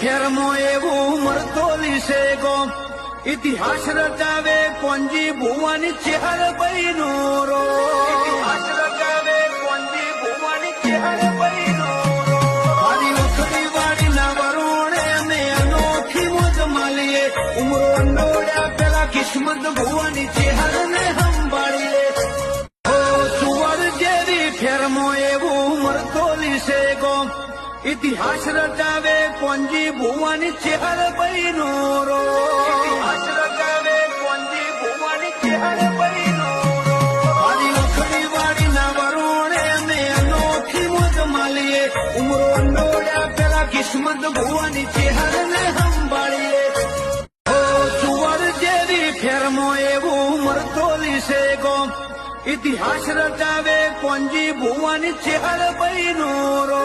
ફેરમો એવું મરતો લીસે ગો ઇતિહાસ રચાવે કોંજી ભુવાની ચેહર બૈનો રો ઇતિહાસ રચાવે કોંજી ભુવાની ચેહર બૈનો રો મારી ઓખડી વાડી ના વરુણે અમે અનોખી મોજ માલીએ ઉમરો અંડોડ્યા પેલા કિસ્મત ભુવાની ચેહર ને સંભાળીએ ઓ સુવર જેવી ફેરમો એવું મરતો લીસે ગો ઇતિહાસ રચાવે કોંજી ભુવાની ચેહર બૈનો રો ઇતિહાસ રચાવે કોંજી ભુવાની ચેહર બૈનો રો મારી ઓખડી વાડી ના વરુણે અમે અનોખી મોજ માલીએ ઉમરો અંડોડ્યા પેલા કિસ્મત ભુવાની ચેહર ને સંભાળીએ ઓ સુવર જેવી ફેરમો એવું મરતો લીસે ગો ઇતિહાસ રચાવે કોંજી ભુવાની ચેહર બૈનો રો